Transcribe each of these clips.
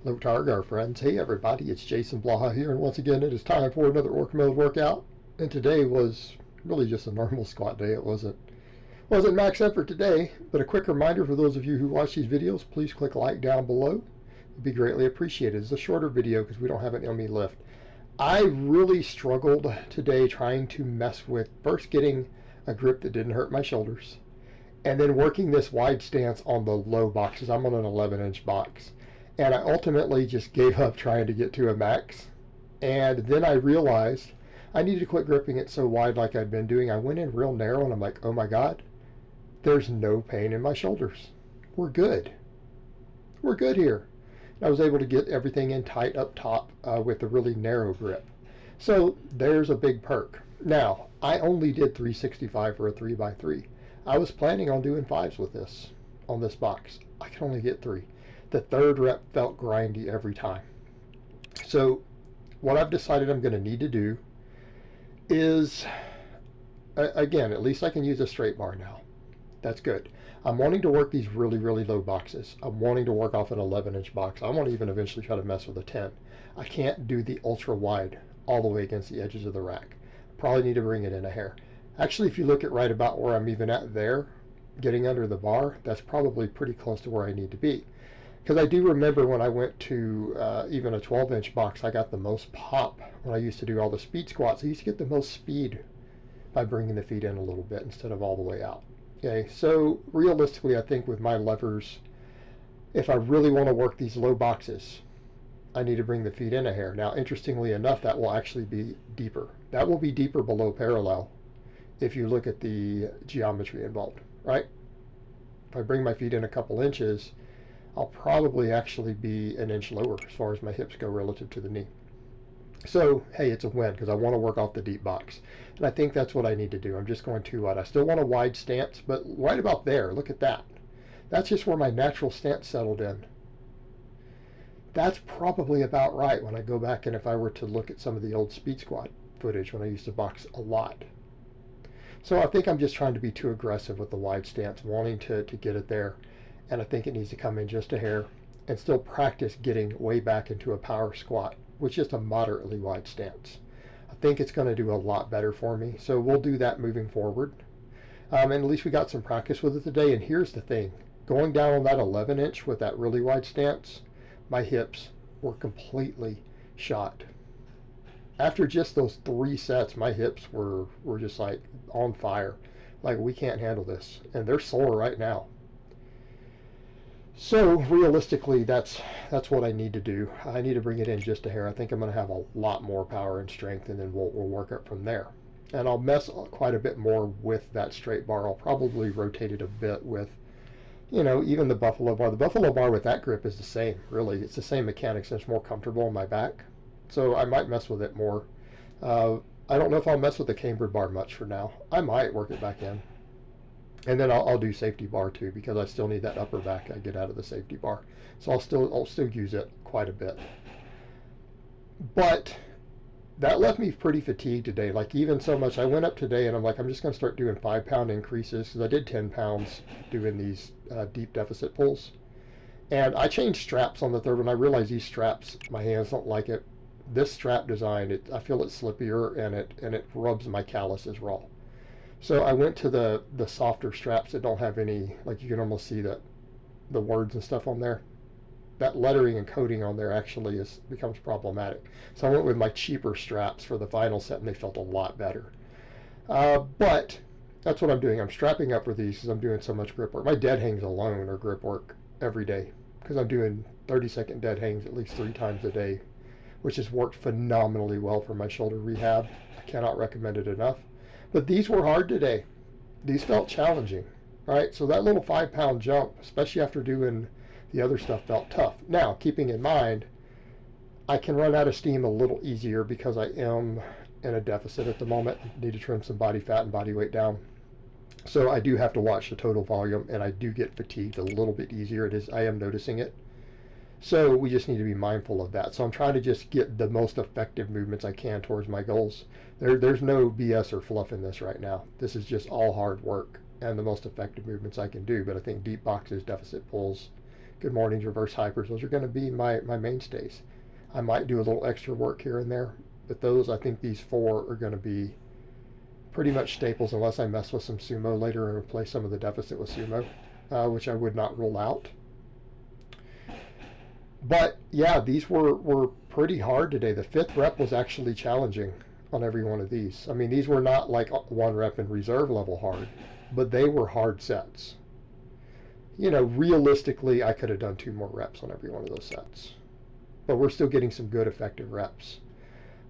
Hello, Targar friends. Hey, everybody, it's Jason Blaha here, and once again, it is time for another Orc Mode workout. And today was really just a normal squat day. It wasn't max effort today, but a quick reminder for those of you who watch these videos, please click like down below. It'd be greatly appreciated. It's a shorter video because we don't have an ME lift. I really struggled today trying to mess with first getting a grip that didn't hurt my shoulders, and then working this wide stance on the low boxes. I'm on an 11-inch box. And I ultimately just gave up trying to get to a max. And then I realized I needed to quit gripping it so wide like I'd been doing. I went in real narrow and I'm like, oh my God, there's no pain in my shoulders. We're good. We're good here. And I was able to get everything in tight up top with a really narrow grip. So there's a big perk. Now, I only did 365 for a 3x3. I was planning on doing 5s with this on this box. I can only get 3. The third rep felt grindy every time. So what I've decided I'm going to need to do is, again, at least I can use a straight bar now. That's good. I'm wanting to work these really, really low boxes. I'm wanting to work off an 11-inch box. I want to even eventually try to mess with a 10. I can't do the ultra wide all the way against the edges of the rack. Probably need to bring it in a hair. Actually, if you look at right about where I'm even at there, getting under the bar, that's probably pretty close to where I need to be. Because I do remember when I went to even a 12-inch box, I got the most pop when I used to do all the speed squats. I used to get the most speed by bringing the feet in a little bit instead of all the way out. Okay, so realistically, I think with my levers, if I really want to work these low boxes, I need to bring the feet in a hair. Now, interestingly enough, that will actually be deeper. That will be deeper below parallel if you look at the geometry involved, right? If I bring my feet in a couple inches, I'll probably actually be an inch lower as far as my hips go relative to the knee. So, hey, it's a win because I want to work off the deep box. And I think that's what I need to do. I'm just going to, I still want a wide stance, but right about there, look at that. That's just where my natural stance settled in. That's probably about right when I go back and if I were to look at some of the old speed squat footage when I used to box a lot. So I think I'm just trying to be too aggressive with the wide stance, wanting to get it there. And I think it needs to come in just a hair and still practice getting way back into a power squat with just a moderately wide stance. I think it's going to do a lot better for me. So we'll do that moving forward. And at least we got some practice with it today. And here's the thing. Going down on that 11-inch with that really wide stance, my hips were completely shot. After just those 3 sets, my hips were just like on fire. Like, we can't handle this. And they're sore right now. So realistically, that's what I need to do. I need to bring it in just a hair. I think I'm going to have a lot more power and strength, and then we'll work up from there. And I'll mess quite a bit more with that straight bar. I'll probably rotate it a bit with, you know, even the buffalo bar. The buffalo bar with that grip is the same, really. It's the same mechanics, and it's more comfortable on my back. So I might mess with it more. I don't know if I'll mess with the cambered bar much for now. I might work it back in. And then I'll do safety bar too, because I still need that upper back I get out of the safety bar. So I'll still use it quite a bit. But that left me pretty fatigued today. Like, even so much, I went up today and I'm like, I'm just going to start doing 5-pound increases, because I did 10 pounds doing these deep deficit pulls. And I changed straps on the third one. I realized these straps, my hands don't like it. This strap design, I feel it's slippier and it rubs my calluses raw. So I went to the softer straps that don't have any, like, you can almost see the words and stuff on there. That lettering and coding on there actually becomes problematic. So I went with my cheaper straps for the final set, and they felt a lot better. But that's what I'm doing. I'm strapping up for these because I'm doing so much grip work. My dead hangs alone are grip work every day, because I'm doing 30-second dead hangs at least 3 times a day, which has worked phenomenally well for my shoulder rehab. I cannot recommend it enough. But these were hard today. These felt challenging, right? So that little 5-pound jump, especially after doing the other stuff, felt tough. Now, keeping in mind, I can run out of steam a little easier because I am in a deficit at the moment. Need to trim some body fat and body weight down. So I do have to watch the total volume, and I do get fatigued a little bit easier. I am noticing it. So we just need to be mindful of that. So I'm trying to just get the most effective movements I can towards my goals. There's no BS or fluff in this right now. This is just all hard work and the most effective movements I can do. But I think deep boxes, deficit pulls, good mornings, reverse hypers. Those are going to be my mainstays. I might do a little extra work here and there, but those, I think these 4 are going to be pretty much staples unless I mess with some sumo later and replace some of the deficit with sumo, which I would not rule out. But yeah, these were pretty hard today. The 5th rep was actually challenging on every one of these. I mean, these were not like 1 rep in reserve level hard, but they were hard sets. You know, realistically, I could have done 2 more reps on every one of those sets, but we're still getting some good effective reps.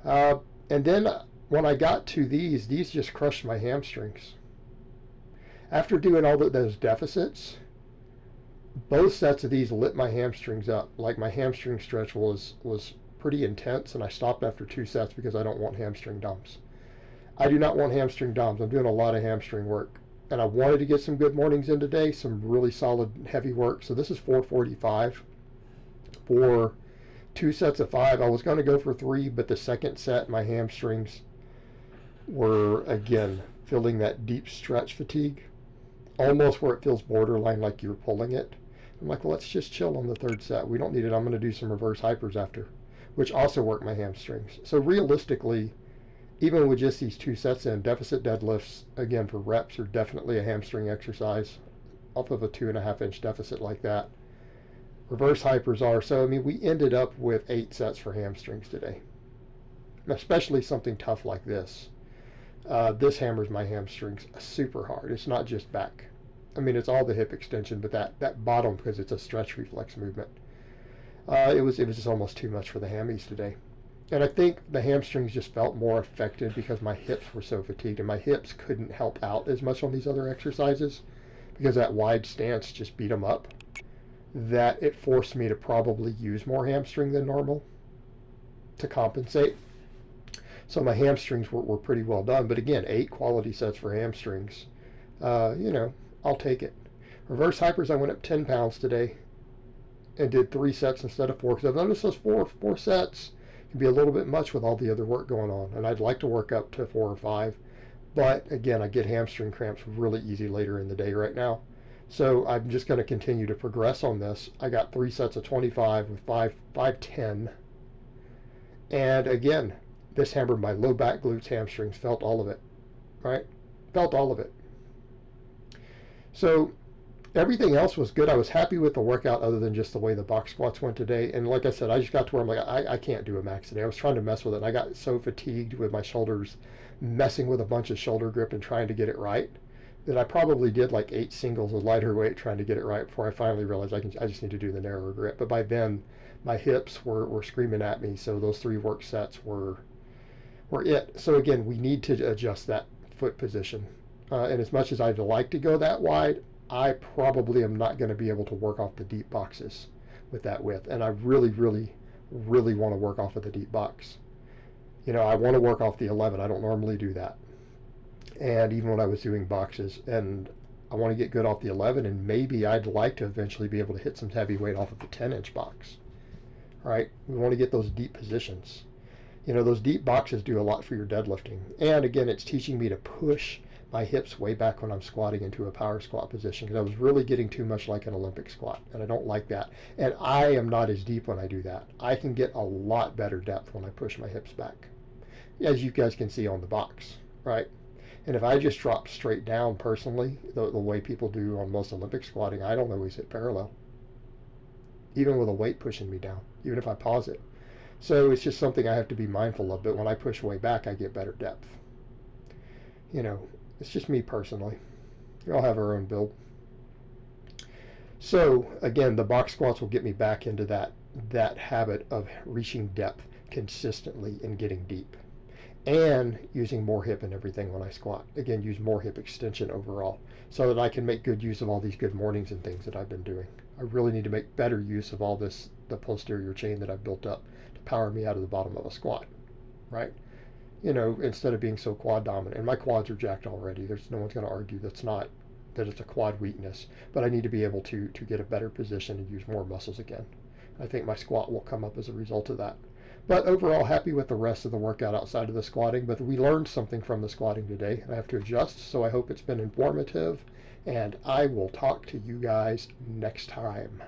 And then when I got to these just crushed my hamstrings. After doing all those deficits, both sets of these lit my hamstrings up. Like, my hamstring stretch was pretty intense, and I stopped after 2 sets because I don't want hamstring dumps. I do not want hamstring dumps. I'm doing a lot of hamstring work, and I wanted to get some good mornings in today, some really solid heavy work. So this is 445 for 2 sets of 5. I was going to go for 3, but the second set, my hamstrings were again feeling that deep stretch fatigue, almost where it feels borderline like you're pulling it. I'm like, well, let's just chill on the 3rd set. We don't need it. I'm going to do some reverse hypers after, which also work my hamstrings. So realistically, even with just these 2 sets in, deficit deadlifts, again, for reps are definitely a hamstring exercise off of a 2.5-inch deficit like that. Reverse hypers are. So, I mean, we ended up with 8 sets for hamstrings today, especially something tough like this. This hammers my hamstrings super hard. It's not just back. I mean, it's all the hip extension, but that bottom, because it's a stretch reflex movement. It was just almost too much for the hammies today. And I think the hamstrings just felt more affected because my hips were so fatigued, and my hips couldn't help out as much on these other exercises because that wide stance just beat them up, that it forced me to probably use more hamstring than normal to compensate. So my hamstrings were pretty well done. But again, 8 quality sets for hamstrings. You know, I'll take it. Reverse hypers, I went up 10 pounds today and did 3 sets instead of 4, because I've noticed those four sets can be a little bit much with all the other work going on. And I'd like to work up to 4 or 5. But again, I get hamstring cramps really easy later in the day right now. So I'm just going to continue to progress on this. I got 3 sets of 25 with 5-10. And again, this hammered my low back, glutes, hamstrings, felt all of it, right? Felt all of it. So everything else was good. I was happy with the workout other than just the way the box squats went today. And like I said, I just got to where I'm like, I can't do a max today. I was trying to mess with it, and I got so fatigued with my shoulders, messing with a bunch of shoulder grip and trying to get it right, that I probably did like 8 singles of lighter weight trying to get it right before I finally realized I just need to do the narrower grip. But by then, my hips were screaming at me, so those 3 work sets were it. So again, we need to adjust that foot position. And as much as I'd like to go that wide, I probably am not going to be able to work off the deep boxes with that width. And I really, really, really want to work off of the deep box. You know, I want to work off the 11. I don't normally do that. And even when I was doing boxes, and I want to get good off the 11, and maybe I'd like to eventually be able to hit some heavy weight off of the 10-inch box. All right, we want to get those deep positions. You know, those deep boxes do a lot for your deadlifting. And again, it's teaching me to push my hips way back when I'm squatting into a power squat position, because I was really getting too much like an Olympic squat, and I don't like that. And I am not as deep when I do that. I can get a lot better depth when I push my hips back, as you guys can see on the box, right? And if I just drop straight down personally, the way people do on most Olympic squatting, I don't always hit parallel, even with a weight pushing me down, even if I pause it. So it's just something I have to be mindful of. But when I push way back, I get better depth. You know, it's just me personally. We all have our own build. So again, the box squats will get me back into that habit of reaching depth consistently and getting deep, and using more hip and everything when I squat. Again, use more hip extension overall, so that I can make good use of all these good mornings and things that I've been doing. I really need to make better use of all this, the posterior chain that I've built up to power me out of the bottom of a squat, right? You know, instead of being so quad dominant. And my quads are jacked already. There's no one's going to argue that it's a quad weakness. But I need to be able to get a better position and use more muscles again. I think my squat will come up as a result of that. But overall, happy with the rest of the workout outside of the squatting. But we learned something from the squatting today. I have to adjust, so I hope it's been informative. And I will talk to you guys next time.